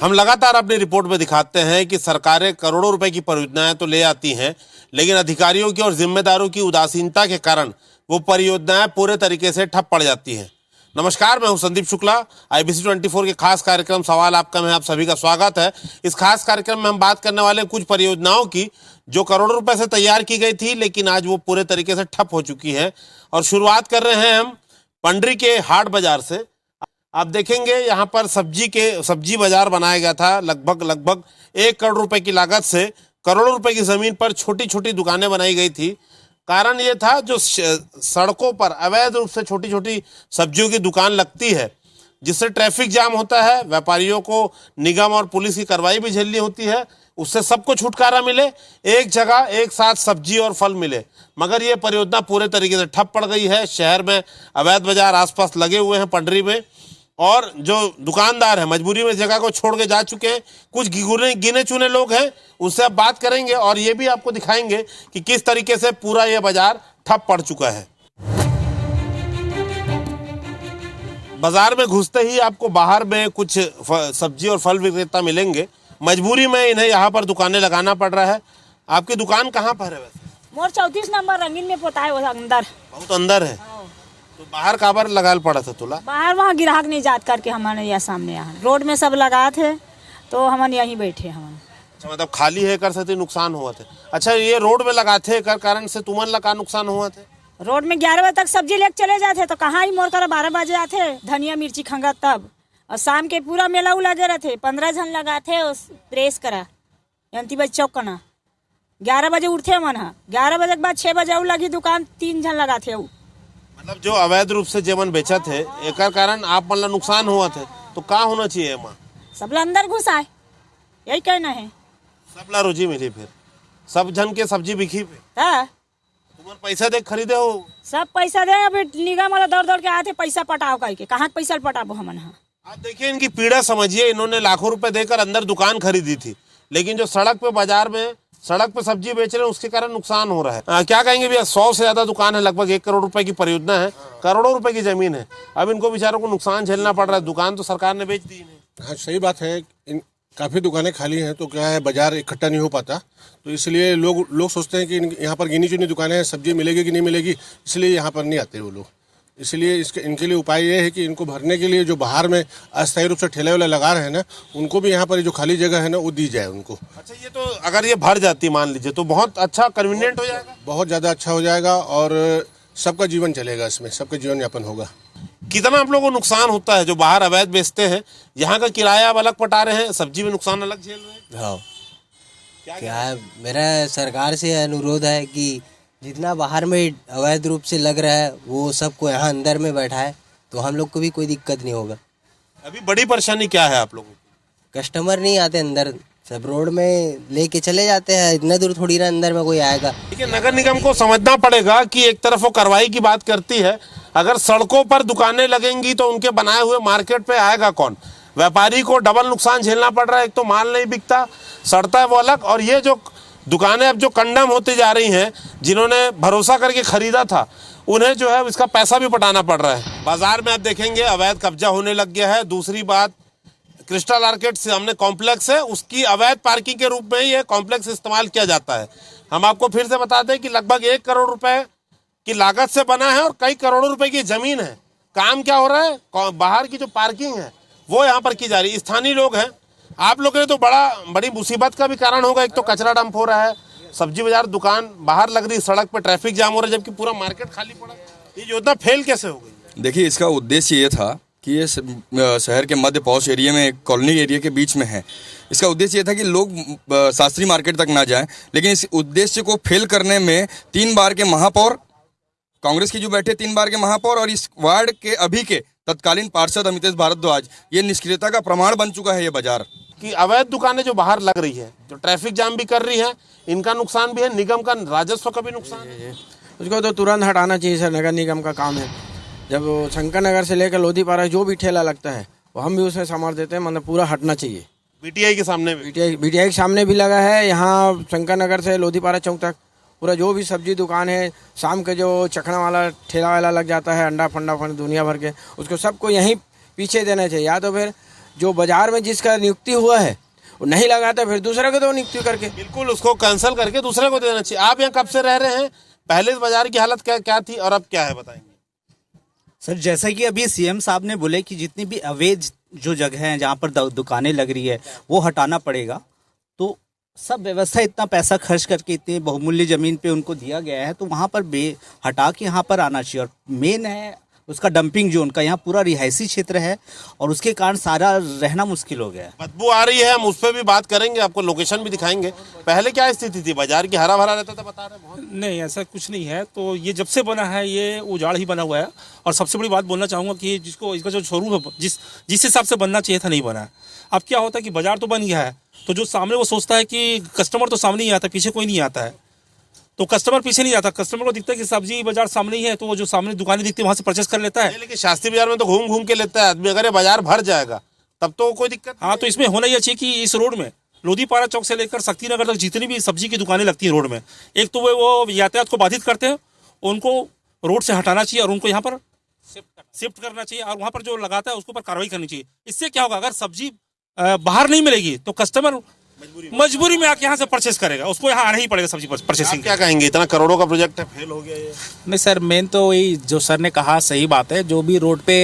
हम लगातार अपनी रिपोर्ट में दिखाते हैं कि सरकारें करोड़ों रुपए की परियोजनाएं तो ले आती हैं, लेकिन अधिकारियों की और जिम्मेदारों की उदासीनता के कारण वो परियोजनाएं पूरे तरीके से ठप पड़ जाती हैं। नमस्कार, मैं हूं संदीप शुक्ला। IBC 24 के खास कार्यक्रम सवाल आपका में आप सभी का स्वागत है। इस खास कार्यक्रम में हम बात करने वाले हैं कुछ परियोजनाओं की जो करोड़ों रुपए से तैयार की गई थी, लेकिन आज वो पूरे तरीके से ठप हो चुकी है। और शुरुआत कर रहे हैं हम पंडरी के हाट बाजार से। आप देखेंगे यहाँ पर सब्जी बाजार बनाया गया था। लगभग 1 करोड़ रुपए की लागत से करोड़ों रुपए की जमीन पर छोटी छोटी दुकानें बनाई गई थी। कारण ये था, जो सड़कों पर अवैध रूप से छोटी छोटी सब्जियों की दुकान लगती है, जिससे ट्रैफिक जाम होता है, व्यापारियों को निगम और पुलिस की कार्रवाई भी झेलनी होती है। उससे सबको छुटकारा मिले, एक जगह एक साथ सब्जी और फल मिले। मगर ये परियोजना पूरे तरीके से ठप पड़ गई है। शहर में अवैध बाजार आसपास लगे हुए हैं पंडरी में, और जो दुकानदार है मजबूरी में जगह को छोड़ के जा चुके हैं। कुछ गिने चुने लोग हैं, उनसे अब बात करेंगे और ये भी आपको दिखाएंगे कि किस तरीके से पूरा ये बाजार ठप पड़ चुका है। बाजार में घुसते ही आपको बाहर में कुछ सब्जी और फल विक्रेता मिलेंगे। मजबूरी में इन्हें यहाँ पर दुकानें लगाना पड़ रहा है। आपकी दुकान कहाँ पर है वैसे? मोर 34 नंबर रंगीन में पोता है, वो अंदर बहुत अंदर है। तो बाहर काबर लगाल पड़ा था तुला? बाहर वहाँ ग्राहक नहीं जात करके हमारे यहाँ सामने यहाँ रोड में सब लगा थे, तो हम यहीं बैठे हम। अच्छा, मतलब खाली है कर सकते नुकसान हुआ थे। अच्छा, ये रोड में लगाते कर कारण से तुमन लगा नुकसान हुआ थे? रोड में 11 बजे तक सब्जी लेके चले जाते, तो कहाँ ही मोर कर 12 बजे आते धनिया मिर्ची खंगा तब। और शाम के पूरा मेला लगे रहते, 15 जन लगाते उस प्रेस करा यंती बज चौक कना। 11 बजे उठते मन, 11 बजे के बाद 6 बजे और लगी दुकान, 3 जन लगाते। मतलब जो अवैध रूप से जेवन बेचा थे, एक कारण आप मतलब नुकसान हुआ थे, तो क्या होना चाहिए माँ? सब अंदर घुसाए, यही कहना है। सब ला रोजी मिली, फिर सब जन के सब्जी बिकी पे तुम्हारे पैसा दे खरीदे हो? सब पैसा दे, अभी निगम वाला दौड़ के आते पैसा पटाओ करके। कहाँ पैसा पटाबो हमन? आप देखिए इनकी पीड़ा समझिए। इन्होंने लाखों रुपए देकर अंदर दुकान खरीदी थी, लेकिन जो सड़क पे बाजार में सड़क पे सब्जी बेच रहे हैं उसके कारण नुकसान हो रहा है। क्या कहेंगे भैया? 100 से ज्यादा दुकान है, लगभग 1 करोड़ रुपए की परियोजना है, करोड़ों रुपए की जमीन है। अब इनको बेचारों को नुकसान झेलना पड़ रहा है। दुकान तो सरकार ने बेच दी है। हाँ, सही बात है। काफ़ी दुकानें खाली हैं, तो क्या है, बाजार इकट्ठा नहीं हो पाता, तो इसलिए लोग सोचते हैं कि यहाँ पर गिनी चुनी दुकानें हैं, सब्जी मिलेगी कि नहीं मिलेगी, इसलिए यहाँ पर नहीं आते वो लोग। इसलिए इनके लिए उपाय ये है कि इनको भरने के लिए जो बाहर में अस्थायी रूप से ठेले वाले लगा रहे हैं ना, उनको भी यहाँ पर जो खाली जगह है ना वो दी जाए उनको। अच्छा, ये तो अगर ये भर जाती मान लीजिए तो बहुत अच्छा कन्वीनियंट हो जाएगा, बहुत ज़्यादा अच्छा हो जाएगा और सबका जीवन चलेगा, इसमें सबका जीवन यापन होगा। कितना आप लोगों को नुकसान होता है जो बाहर अवैध बेचते हैं? यहाँ का किराया अलग पटा रहे हैं, सब्जी में नुकसान अलग झेल रहे हैं। हाँ, क्या है, मेरा सरकार से अनुरोध है कि जितना बाहर में अवैध रूप से लग रहा है वो सबको यहाँ अंदर में बैठाए, तो हम लोग को भी कोई दिक्कत नहीं होगा। अभी बड़ी परेशानी क्या है आप लोगों की? कस्टमर नहीं आते अंदर, सब रोड में लेके चले जाते हैं। इतना दूर थोड़ी ना अंदर में कोई आएगा। देखिए, नगर निगम को समझना पड़ेगा कि एक तरफ वो कार्रवाई की बात करती है, अगर सड़कों पर दुकानें लगेंगी तो उनके बनाए हुए मार्केट पे आएगा कौन? व्यापारी को डबल नुकसान झेलना पड़ रहा है। एक तो माल नहीं बिकता, सड़ता है वो अलग, और ये जो दुकानें अब जो कंडम होती जा रही हैं, जिन्होंने भरोसा करके खरीदा था, उन्हें जो है इसका पैसा भी पटाना पड़ रहा है। बाजार में आप देखेंगे अवैध कब्जा होने लग गया है। दूसरी बात, क्रिस्टल आर्केड सामने कॉम्प्लेक्स है, उसकी अवैध पार्किंग के रूप में ये कॉम्प्लेक्स इस्तेमाल किया जाता है। हम आपको फिर से बता दें कि लगभग 1 करोड़ रुपए की लागत से बना है और कई करोड़ों रुपए की जमीन है। काम क्या हो रहा है, बाहर की जो पार्किंग है वो यहाँ पर की जा रही है। स्थानीय लोग हैं, आप लोगों ने तो बड़ी मुसीबत का भी कारण होगा। एक तो कचरा डंप हो रहा है, सब्जी बाजार दुकान बाहर लग रही, सड़क पर ट्रैफिक जाम हो रहा है, जबकि पूरा मार्केट खाली पड़ा। ये योजना फेल कैसे हो गई? देखिए, इसका उद्देश्य ये था कि ये शहर के मध्य पॉश एरिया में, कॉलोनी एरिया के बीच में है। इसका उद्देश्य ये था कि लोग शास्त्री मार्केट तक ना जाएं, लेकिन इस उद्देश्य को फेल करने में 3 बार के महापौर कांग्रेस की जो बैठे, 3 बार के महापौर और इस वार्ड के अभी के तत्कालीन पार्षद अमितेश भारद्वाज, ये निष्क्रियता का प्रमाण बन चुका है ये बाजार। कि अवैध दुकानें जो बाहर लग रही है, जो ट्रैफिक जाम भी कर रही है, इनका नुकसान भी है, निगम का राजस्व का भी नुकसान है। उसको तो तुरंत हटाना चाहिए सर, नगर निगम का काम है। जब शंकर नगर से लेकर लोधीपारा जो भी ठेला लगता है वो हम भी उसे संभाल देते हैं, मतलब पूरा हटना चाहिए। बीटीआई के सामने भी, बीटीआई के सामने भी लगा है। यहाँ शंकर नगर से लोधीपारा चौक तक पूरा जो भी सब्जी दुकान है, शाम के जो चखना वाला ठेला वाला लग जाता है, अंडा फंडा दुनिया भर के, उसको सबको यहीं पीछे देना चाहिए। या तो फिर जो बाजार में जिसका नियुक्ति हुआ है वो नहीं लगाता, फिर दूसरे को तो नियुक्ति करके। बिल्कुल, उसको कैंसिल करके दूसरे को देना चाहिए। आप यहाँ कब से रह रहे हैं? पहले इस बाजार की हालत क्या थी और अब क्या है, बताएंगे? सर, जैसा कि अभी सीएम साहब ने बोले कि जितनी भी अवैध जो जगह हैं जहाँ पर दुकानें लग रही है वो हटाना पड़ेगा, तो सब व्यवस्था इतना पैसा खर्च करके इतनी बहुमूल्य जमीन पे उनको दिया गया है, तो वहाँ पर हटा के यहाँ पर आना चाहिए। और मेन है उसका डंपिंग जोन का, यहाँ पूरा रिहायशी क्षेत्र है और उसके कारण सारा रहना मुश्किल हो गया है। बदबू आ रही है, हम उस पर भी बात करेंगे, आपको लोकेशन भी दिखाएंगे। पहले क्या स्थिति थी? बाजार की हरा भरा रहता था, बता रहे हैं बहुत। नहीं, ऐसा कुछ नहीं है। तो ये जब से बना है ये उजाड़ ही बना हुआ है। और सबसे बड़ी बात बोलना चाहूँगा कि जिसको इसका जो शोरूम है जिस हिसाब से बनना चाहिए था नहीं बना है। अब क्या होता है कि बाजार तो बन गया है, तो जो सामने वो सोचता है कि कस्टमर तो सामने ही आता है, पीछे कोई नहीं आता है। तो कस्टमर पीछे नहीं आता, कस्टमर को दिखता है कि सब्जी बाजार सामने ही है, तो वो जो सामने दुकानें दिखती है वहाँ से परचेस कर लेता है। लेकिन शास्त्री बाजार में तो घूम घूम के लेता है आदमी। अगर ये बाजार भर जाएगा तब तो कोई दिक्कत हाँ, तो इसमें होना ये चाहिए कि इस रोड में लोधीपारा चौक से लेकर शक्तिनगर तक जितनी भी सब्जी की दुकानें लगती हैं रोड में, एक तो वो यातायात को बाधित करते हैं, उनको रोड से हटाना चाहिए और उनको यहाँ पर शिफ्ट करना चाहिए। और वहाँ पर जो लगाता है उसके ऊपर कार्रवाई करनी चाहिए। इससे क्या होगा, अगर सब्जी बाहर नहीं मिलेगी तो कस्टमर मजबूरी में आके यहाँ से परचेस करेगा, उसको यहाँ आना ही पड़ेगा सब्जी परचेसिंग। क्या कहेंगे, इतना करोड़ों का प्रोजेक्ट है, फेल हो गया ये? नहीं सर, मेन तो वही जो सर ने कहा सही बात है। जो भी रोड पे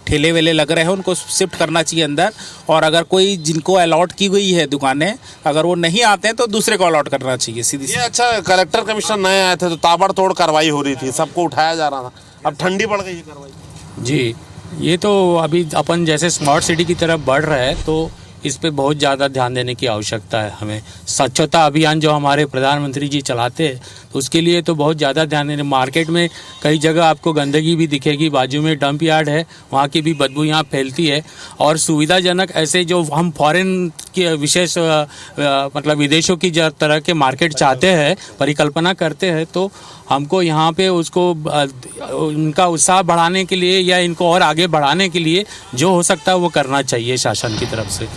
ठेले वेले लग रहे हैं उनको शिफ्ट करना चाहिए अंदर, और अगर कोई जिनको अलॉट की गई है दुकानें अगर वो नहीं आते हैं तो दूसरे को अलॉट करना चाहिए सीधी। ये अच्छा, कलेक्टर कमिश्नर नए आए थे तो ताबड़तोड़ कार्रवाई हो रही थी, सबको उठाया जा रहा था। अब ठंडी पड़ गई है कार्रवाई। जी, ये तो अभी अपन जैसे स्मार्ट सिटी की तरफ बढ़ रहा है तो इस पे बहुत ज़्यादा ध्यान देने की आवश्यकता है हमें। स्वच्छता अभियान जो हमारे प्रधानमंत्री जी चलाते हैं तो उसके लिए तो बहुत ज़्यादा ध्यान देने। मार्केट में कई जगह आपको गंदगी भी दिखेगी, बाजू में डंप यार्ड है, वहाँ की भी बदबू यहाँ फैलती है। और सुविधाजनक ऐसे जो हम फॉरेन के विशेष मतलब विदेशों की तरह के मार्केट चाहते हैं, परिकल्पना करते हैं, तो हमको यहाँ पे उसको उनका उत्साह बढ़ाने के लिए या इनको और आगे बढ़ाने के लिए जो हो सकता है वो करना चाहिए शासन की तरफ से।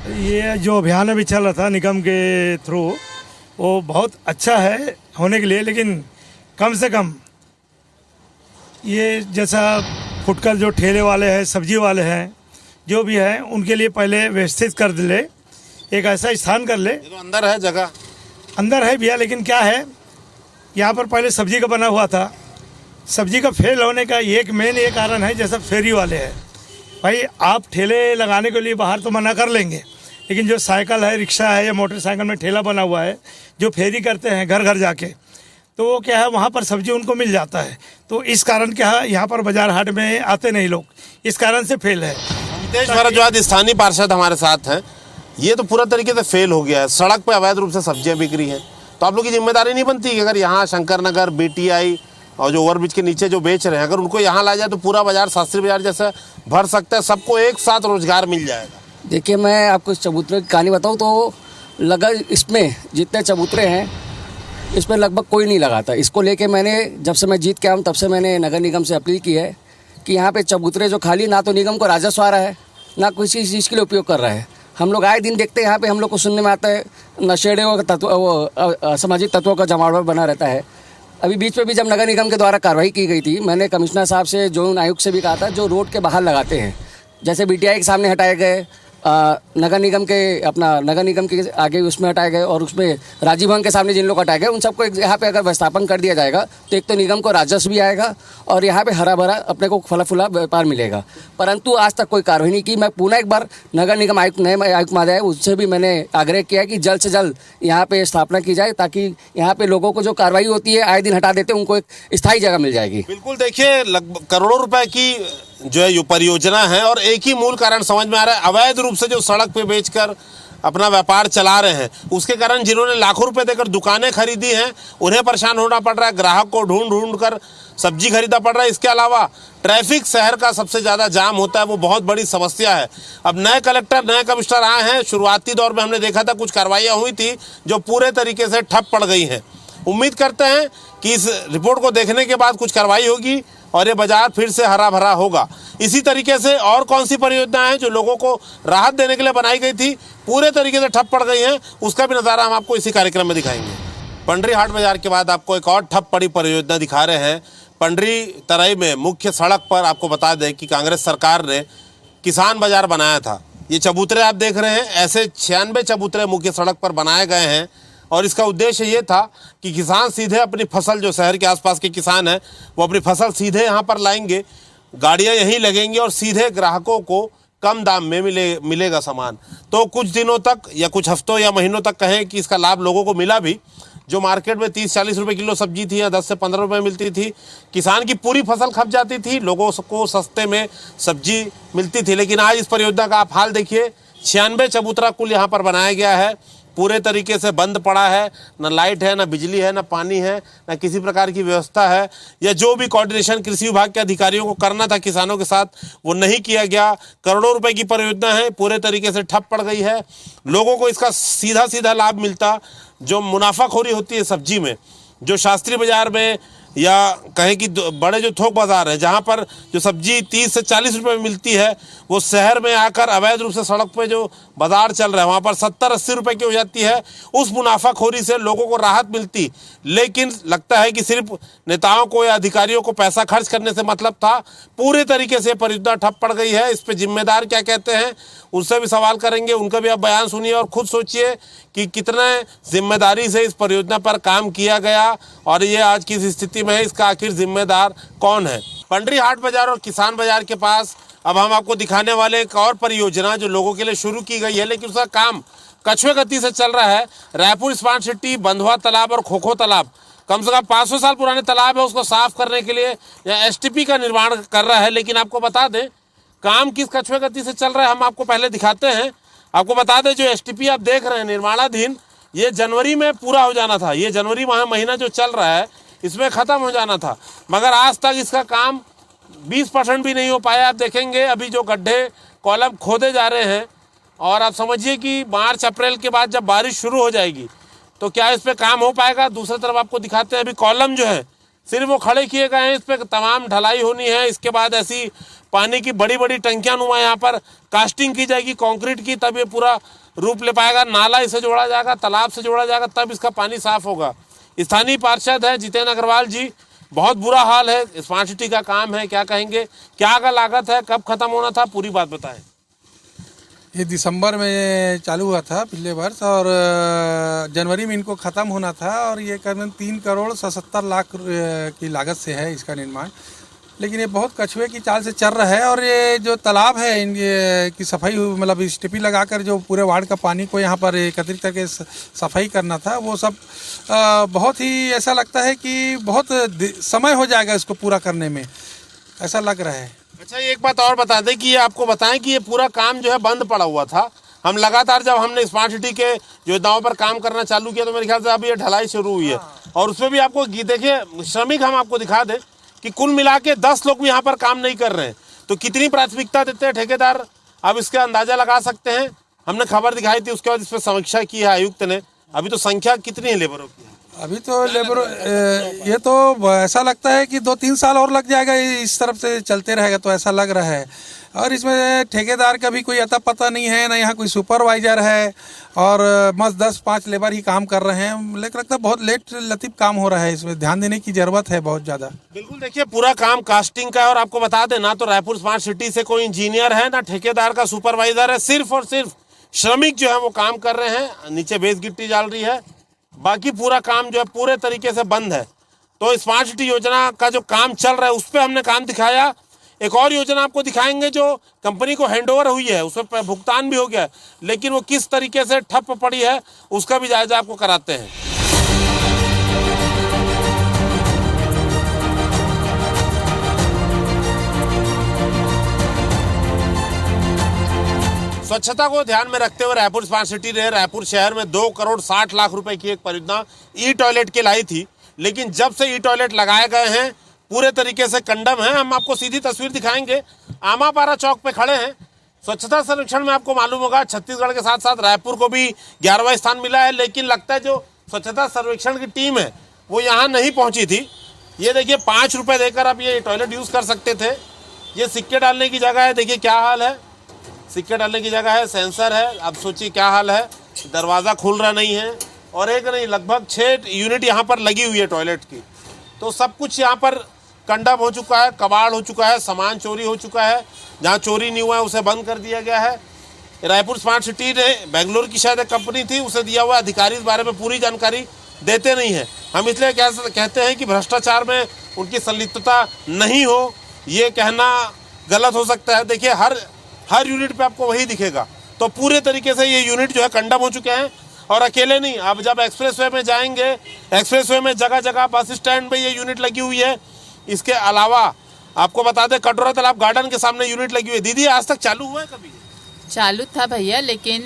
ये जो अभियान अभी चल रहा था निगम के थ्रू, वो बहुत अच्छा है होने के लिए, लेकिन कम से कम ये जैसा फुटकर जो ठेले वाले हैं, सब्जी वाले हैं, जो भी हैं, उनके लिए पहले व्यवस्थित कर ले, एक ऐसा स्थान कर ले। ये तो अंदर है, जगह अंदर है भैया, लेकिन क्या है, यहाँ पर पहले सब्जी का बना हुआ था। सब्जी का फेल होने का एक मेन ये कारण है, जैसा फेरी वाले हैं, भाई आप ठेले लगाने के लिए बाहर तो मना कर लेंगे, लेकिन जो साइकिल है, रिक्शा है या मोटरसाइकिल में ठेला बना हुआ है, जो फेरी करते हैं घर घर जाके, तो वो क्या है, वहाँ पर सब्जी उनको मिल जाता है। तो इस कारण क्या है, यहाँ पर बाजार हाट में आते नहीं लोग, इस कारण से फेल है। हितेश भारद्वाज स्थानीय पार्षद हमारे साथ हैं। ये तो पूरा तरीके से फेल हो गया है, सड़क पे अवैध रूप से सब्जियां बिक रही हैं, तो आप लोग की जिम्मेदारी नहीं बनती कि अगर यहाँ शंकर नगर, BTI और जो ओवरब्रिज के नीचे जो बेच रहे हैं, अगर उनको यहाँ लाया जाए तो पूरा बाजार शास्त्री बाजार जैसा भर सकता है, सबको एक साथ रोजगार मिल जाएगा। देखिए, मैं आपको चबूतरे की कहानी बताऊँ तो लगभग इसमें जितने चबूतरे हैं इसमें लगभग कोई नहीं लगाता। इसको लेके मैंने जब से मैं जीत के आऊँ तब से मैंने नगर निगम से अपील की है कि यहाँ पे चबूतरे जो खाली, ना तो निगम को राजस्व आ रहा है, ना किसी चीज़ के लिए उपयोग कर रहा है। हम लोग आए दिन देखते हैं यहाँ पे, हम लोग को सुनने में आता है नशेड़ियों का तत्व, वो असामाजिक तत्वों का जमावड़ा बना रहता है। अभी बीच में भी जब नगर निगम के द्वारा कार्रवाई की गई थी, मैंने कमिश्नर साहब से, जोन आयुक्त से भी कहा था, जो रोड के बाहर लगाते हैं, जैसे BTI के सामने हटाए गए, नगर निगम के आगे उसमें हटाए गए, और उसमें राजीव भवन के सामने जिन लोग हटाए गए, उन सबको यहाँ पे अगर व्यवस्थापन कर दिया जाएगा तो एक तो निगम को राजस्व भी आएगा और यहाँ पे हरा भरा अपने को फला फूला व्यापार मिलेगा। परंतु आज तक कोई कार्रवाई नहीं की। मैं पुनः एक बार नगर निगम आयुक्त, नए आयुक्त महोदय, उससे भी मैंने आग्रह किया कि जल्द से जल्द यहाँ पे स्थापना की जाए, ताकि यहाँ पे लोगों को जो कार्रवाई होती है आए दिन हटा देते हैं, उनको एक स्थायी जगह मिल जाएगी। बिल्कुल, देखिए लगभग करोड़ों रुपए की जो है ये परियोजना है, और एक ही मूल कारण समझ में आ रहा है, अवैध रूप से जो सड़क पे बेचकर अपना व्यापार चला रहे हैं, उसके कारण जिन्होंने लाखों रुपए देकर दुकानें खरीदी हैं उन्हें परेशान होना पड़ रहा है, ग्राहक को ढूंढ ढूंढ कर सब्जी खरीदना पड़ रहा है। इसके अलावा ट्रैफिक शहर का सबसे ज़्यादा जाम होता है, वो बहुत बड़ी समस्या है। अब नए कलेक्टर, नए कमिश्नर आए हैं, शुरुआती दौर में हमने देखा था कुछ कार्रवाइयाँ हुई थी जो पूरे तरीके से ठप पड़ गई हैं। उम्मीद करते हैं कि इस रिपोर्ट को देखने के बाद कुछ कार्रवाई होगी और ये बाजार फिर से हरा भरा होगा। इसी तरीके से और कौन सी परियोजनाएं हैं जो लोगों को राहत देने के लिए बनाई गई थी, पूरे तरीके से ठप पड़ गई हैं, उसका भी नज़ारा हम आपको इसी कार्यक्रम में दिखाएंगे। पंडरी हाट बाजार के बाद आपको एक और ठप पड़ी परियोजना दिखा रहे हैं। पंडरी तराई में मुख्य सड़क पर आपको बता दें कि कांग्रेस सरकार ने किसान बाजार बनाया था। ये चबूतरे आप देख रहे हैं, ऐसे 96 चबूतरे मुख्य सड़क पर बनाए गए हैं और इसका उद्देश्य ये था कि किसान सीधे अपनी फसल, जो शहर के आसपास के किसान हैं वो अपनी फसल सीधे यहाँ पर लाएंगे, गाड़ियाँ यहीं लगेंगी और सीधे ग्राहकों को कम दाम में मिलेगा सामान। तो कुछ दिनों तक या कुछ हफ्तों या महीनों तक कहें कि इसका लाभ लोगों को मिला भी। जो मार्केट में 30-40 रुपए किलो सब्जी थी या 10 से 15 रुपए मिलती थी, किसान की पूरी फसल खप जाती थी, लोगों को सस्ते में सब्जी मिलती थी। लेकिन आज इस परियोजना का आप हाल देखिए, 96 चबूतरा कुल यहाँ पर बनाया गया है, पूरे तरीके से बंद पड़ा है, न लाइट है, न बिजली है, न पानी है, न किसी प्रकार की व्यवस्था है, या जो भी कोऑर्डिनेशन कृषि विभाग के अधिकारियों को करना था किसानों के साथ वो नहीं किया गया। करोड़ों रुपए की परियोजना है, पूरे तरीके से ठप पड़ गई है। लोगों को इसका सीधा सीधा लाभ मिलता, जो मुनाफाखोरी होती है सब्जी में, जो शास्त्रीय बाजार में या कहें कि बड़े जो थोक बाजार है जहाँ पर जो सब्जी 30 से 40 रुपए में मिलती है, वो शहर में आकर अवैध रूप से सड़क पे जो बाजार चल रहा है वहाँ पर 70-80 रुपए की हो जाती है। उस मुनाफाखोरी से लोगों को राहत मिलती, लेकिन लगता है कि सिर्फ नेताओं को या अधिकारियों को पैसा खर्च करने से मतलब था। पूरे तरीके से परियोजना ठप पड़ गई है। इस पर जिम्मेदार क्या कहते हैं उनसे भी सवाल करेंगे, उनका भी आप बयान सुनिए और खुद सोचिए कि कितने जिम्मेदारी से इस परियोजना पर काम किया गया और ये आज किस स्थिति में है, इसका आखिर जिम्मेदार कौन है। पंडरी हाट बाजार और किसान बाजार के पास अब हम आपको दिखाने वाले एक और परियोजना जो लोगों के लिए शुरू की गई है, लेकिन उसका काम कछुए गति से चल रहा है। रायपुर स्मार्ट सिटी बंधवा तालाब और खोखो तालाब, कम से कम 500 साल पुराने तालाब है, उसको साफ करने के लिए एसटीपी का निर्माण कर रहा है। लेकिन आपको बता दें काम किस कछुए गति से चल रहा है, हम आपको पहले दिखाते हैं। आपको बता दें जो एसटीपी आप देख रहे हैं निर्माणाधीन, ये जनवरी में पूरा हो जाना था। ये जनवरी महीना जो चल रहा है इसमें ख़त्म हो जाना था, मगर आज तक इसका काम 20% भी नहीं हो पाया। आप देखेंगे अभी जो गड्ढे कॉलम खोदे जा रहे हैं और आप समझिए कि मार्च अप्रैल के बाद जब बारिश शुरू हो जाएगी तो क्या इस पर काम हो पाएगा। दूसरी तरफ आपको दिखाते हैं अभी कॉलम जो है सिर्फ वो खड़े किए गए हैं, इस पर तमाम ढलाई होनी है। इसके बाद ऐसी पानी की बड़ी बड़ी टंकियां नुमा यहाँ पर कास्टिंग की जाएगी कंक्रीट की, तब ये पूरा रूप ले पाएगा। नाला इसे जोड़ा जाएगा, तालाब से जोड़ा जाएगा, तब इसका पानी साफ होगा। स्थानीय पार्षद है जितेंद्र अग्रवाल जी, बहुत बुरा हाल है, स्मार्ट सिटी का काम है, क्या कहेंगे, क्या का लागत है, कब खत्म होना था, पूरी बात बताएं। ये दिसंबर में चालू हुआ था पिछले वर्ष और जनवरी में इनको ख़त्म होना था और ये करीबन 3 करोड़ 77 लाख की लागत से है इसका निर्माण। लेकिन ये बहुत कछुए की चाल से चल रहा है और ये जो तालाब है इनकी सफाई मतलब स्टिपी लगाकर जो पूरे वार्ड का पानी को यहाँ पर एकत्रित करके सफाई करना था, वो सब बहुत ही ऐसा लगता है कि बहुत समय हो जाएगा इसको पूरा करने में, ऐसा लग रहा है। अच्छा एक बात और बता दें कि ये आपको बताएं कि ये पूरा काम जो है बंद पड़ा हुआ था। हम लगातार जब हमने स्मार्ट सिटी के योजनाओं पर काम करना चालू किया तो मेरे ख्याल से अभी ये ढलाई शुरू हुई है और उसमें भी आपको देखिए श्रमिक हम आपको दिखा दें कि कुल मिला के 10 लोग भी यहाँ पर काम नहीं कर रहे हैं। तो कितनी प्राथमिकता देते हैं ठेकेदार, अब इसका अंदाजा लगा सकते हैं। हमने खबर दिखाई थी, उसके बाद इस पर समीक्षा की है आयुक्त ने। अभी तो संख्या कितनी है लेबरों की? अभी तो लेबर ये तो ऐसा लगता है कि 2-3 साल और लग जाएगा, इस तरफ से चलते रहेगा तो ऐसा लग रहा है। और इसमें ठेकेदार का भी कोई अता पता नहीं है, ना यहाँ कोई सुपरवाइजर है और मस्त 10-5 लेबर ही काम कर रहे हैं। लेकिन लगता है बहुत लेट लतीफ काम हो रहा है, इसमें ध्यान देने की जरूरत है बहुत ज़्यादा। बिल्कुल देखिए पूरा काम कास्टिंग का है और आपको बता दें ना तो रायपुर स्मार्ट सिटी से कोई इंजीनियर है ना ठेकेदार का सुपरवाइजर है, सिर्फ और सिर्फ श्रमिक जो है वो काम कर रहे हैं। नीचे बेस गिट्टी डाल रही है, बाकी पूरा काम जो है पूरे तरीके से बंद है। तो स्मार्ट सिटी योजना का जो काम चल रहा है उस पर हमने काम दिखाया। एक और योजना आपको दिखाएंगे जो कंपनी को हैंडओवर हुई है, उसमें भुगतान भी हो गया, लेकिन वो किस तरीके से ठप पड़ी है उसका भी जायजा आपको कराते हैं। स्वच्छता को ध्यान में रखते हुए रायपुर स्मार्ट सिटी ने रायपुर शहर में 2 करोड़ 60 लाख रुपए की एक परियोजना ई टॉयलेट की लाई थी, लेकिन जब से ई टॉयलेट लगाए गए हैं पूरे तरीके से कंडम है। हम आपको सीधी तस्वीर दिखाएंगे, आमापारा चौक पे खड़े हैं। स्वच्छता सर्वेक्षण में आपको मालूम होगा छत्तीसगढ़ के साथ साथ रायपुर को भी 11वां स्थान मिला है, लेकिन लगता है जो स्वच्छता सर्वेक्षण की टीम है वो यहाँ नहीं पहुँची थी। ये देखिए 5 रुपये देकर आप ये टॉयलेट यूज़ कर सकते थे। ये सिक्के डालने की जगह है, देखिए क्या हाल है, सिक्के डालने की जगह है, सेंसर है। अब सोचिए क्या हाल है, दरवाज़ा खुल रहा नहीं है और एक नहीं लगभग 6 यूनिट यहाँ पर लगी हुई है टॉयलेट की। तो सब कुछ यहाँ पर कंडम हो चुका है, कबाड़ हो चुका है, सामान चोरी हो चुका है। जहाँ चोरी नहीं हुआ है उसे बंद कर दिया गया है। रायपुर स्मार्ट सिटी ने बेंगलोर की शायद एक कंपनी थी, उसे दिया हुआ अधिकारी इस बारे में पूरी जानकारी देते नहीं है। हम इसलिए कहते हैं कि भ्रष्टाचार में उनकी संलिप्तता नहीं हो, ये कहना गलत हो सकता है। देखिए हर यूनिट पे आपको वही दिखेगा। तो पूरे तरीके से ये यूनिट जो है कंडम हो चुके हैं। और अकेले नहीं, अब जब एक्सप्रेसवे में जाएंगे, एक्सप्रेसवे में जगह जगह बस स्टैंड पे ये यूनिट लगी हुई है। इसके अलावा आपको बता दें कटोरा तालाब गार्डन के सामने यूनिट लगी हुई है। दीदी आज तक चालू हुआ है कभी? चालू था भैया, लेकिन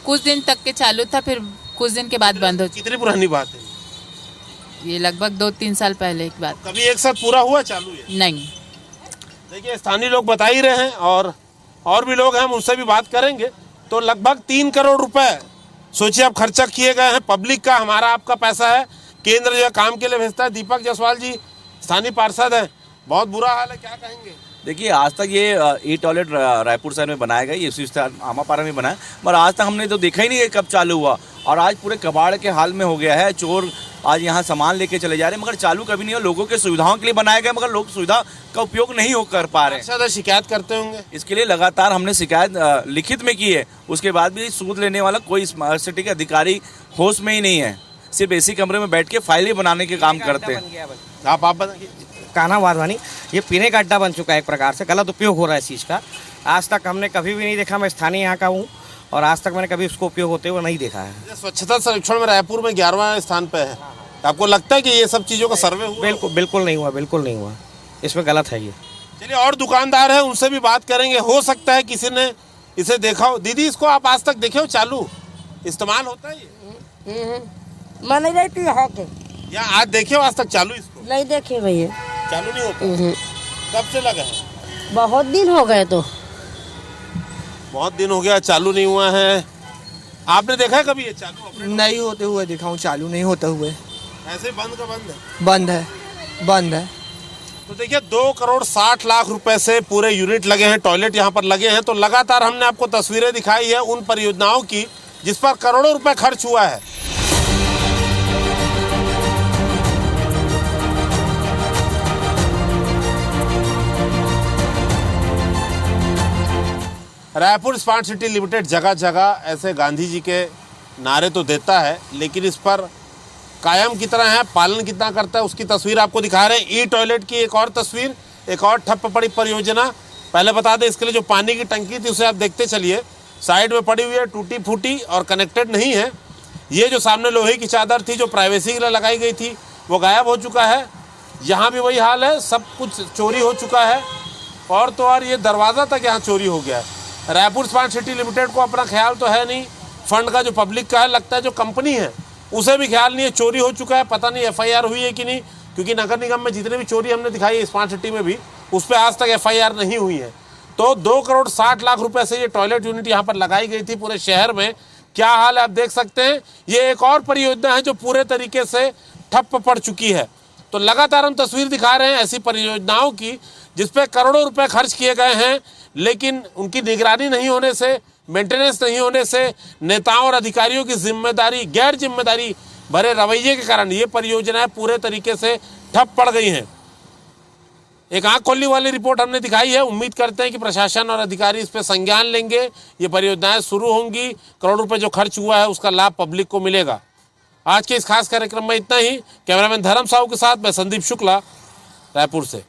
कुछ दिन तक के चालू था, फिर कुछ दिन के बाद बंद हो चुका। कितनी पुरानी बात है ये? लगभग 2-3 साल पहले की बात। कभी एक साथ पूरा हुआ चालू है? नहीं। देखिए स्थानीय लोग बता ही रहे हैं और भी लोग हैं, हम उनसे भी बात करेंगे। तो लगभग 3 करोड़ रुपए सोचिए आप खर्चा किए गए हैं। पब्लिक का, हमारा आपका पैसा है। केंद्र जो है काम के लिए भेजता है। दीपक जायसवाल जी स्थानीय पार्षद हैं, बहुत बुरा हाल है, क्या कहेंगे? देखिए आज तक ये ई टॉयलेट रायपुर शहर में बनाया गया, ये उसी आमापारा में बनाया, पर आज तक हमने तो देखा ही नहीं है कब चालू हुआ। और आज पूरे कबाड़ के हाल में हो गया है। चोर आज यहाँ सामान लेके चले जा रहे हैं, मगर चालू कभी नहीं हो। लोगों के सुविधाओं के लिए बनाया गया, मगर लोग सुविधा का उपयोग नहीं हो कर पा रहे हैं। शिकायत करते होंगे इसके लिए लगातार हमने शिकायत लिखित में की है। उसके बाद भी सूद लेने वाला कोई स्मार्ट सिटी के अधिकारी होश में ही नहीं है। सिर्फ एसी कमरे में बैठ के फाइलें बनाने के काम करते हैं। आप बताइए। कान्हा वाधवानी, ये पीने का अड्डा बन चुका है, एक प्रकार से गलत उपयोग हो रहा है इस चीज़ का। आज तक हमने कभी भी नहीं देखा। मैं स्थानीय यहाँ का हूँ और आज तक मैंने कभी उसको उपयोग होते हुए नहीं देखा है। स्वच्छता सर्वेक्षण में रायपुर में 11वां स्थान पे है। आपको लगता है कि ये सब चीज़ों का सर्वे हुआ? बिल्कुल नहीं हुआ, बिल्कुल नहीं हुआ। इसमें गलत है ये। चलिए और दुकानदार हैं, उनसे भी बात करेंगे। हो सकता है किसी ने इसे देखा हो। दीदी इसको आप आज तक देखे हो चालू इस्तेमाल होता है ये? मैं नहीं रहती है के या आज देखे हो आज तक चालू? इसको नहीं देखे भैया, चालू नहीं होता। कब से लगा है? बहुत दिन हो गए। तो बहुत दिन हो गया चालू नहीं हुआ है। आपने देखा है कभी ये चालू? नहीं होते हुए देखा हूँ, चालू नहीं होते हुए। ऐसे बंद का बंद है? बंद है। तो देखिए 2 करोड़ 60 लाख रुपए से पूरे यूनिट लगे हैं, टॉयलेट यहाँ पर लगे हैं। तो लगातार हमने आपको तस्वीरें दिखाई है उन परियोजनाओं की जिस पर करोड़ों रुपए खर्च हुआ है। रायपुर स्मार्ट सिटी लिमिटेड जगह जगह ऐसे गांधी जी के नारे तो देता है, लेकिन इस पर कायम कितना है, पालन कितना करता है, उसकी तस्वीर आपको दिखा रहे हैं। ई टॉयलेट की एक और तस्वीर, एक और ठप्प पड़ी परियोजना। पहले बता दें इसके लिए जो पानी की टंकी थी उसे आप देखते चलिए, साइड में पड़ी हुई है, टूटी फूटी और कनेक्टेड नहीं है। ये जो सामने लोहे की चादर थी जो प्राइवेसी के लिए लगाई गई थी वो गायब हो चुका है। यहाँ भी वही हाल है, सब कुछ चोरी हो चुका है। और तो और ये दरवाज़ा तक यहाँ चोरी हो गया है। रायपुर स्मार्ट सिटी लिमिटेड को अपना ख्याल तो है नहीं, फंड का जो पब्लिक का है, लगता है जो कंपनी है उसे भी ख्याल नहीं है। चोरी हो चुका है, पता नहीं FIR हुई है कि नहीं, क्योंकि नगर निगम में जितने भी चोरी हमने दिखाई है स्मार्ट सिटी में भी उस पर आज तक FIR नहीं हुई है। तो 2 करोड़ 60 लाख रुपए से ये टॉयलेट यूनिट यहाँ पर लगाई गई थी पूरे शहर में। क्या हाल है आप देख सकते हैं। ये एक और परियोजना है जो पूरे तरीके से ठप्प पड़ चुकी है। तो लगातार हम तस्वीर दिखा रहे हैं ऐसी परियोजनाओं की जिसपे करोड़ों रुपए खर्च किए गए हैं, लेकिन उनकी निगरानी नहीं होने से, मेंटेनेंस नहीं होने से, नेताओं और अधिकारियों की जिम्मेदारी, गैर जिम्मेदारी भरे रवैये के कारण ये परियोजनाएं पूरे तरीके से ठप पड़ गई हैं। एक आंख खोलने वाली रिपोर्ट हमने दिखाई है। उम्मीद करते हैं कि प्रशासन और अधिकारी इस पर संज्ञान लेंगे, ये परियोजनाएं शुरू होंगी, करोड़ रुपए जो खर्च हुआ है उसका लाभ पब्लिक को मिलेगा। आज के इस खास कार्यक्रम में इतना ही। कैमरामैन धर्म साहू के साथ मैं संदीप शुक्ला, रायपुर से।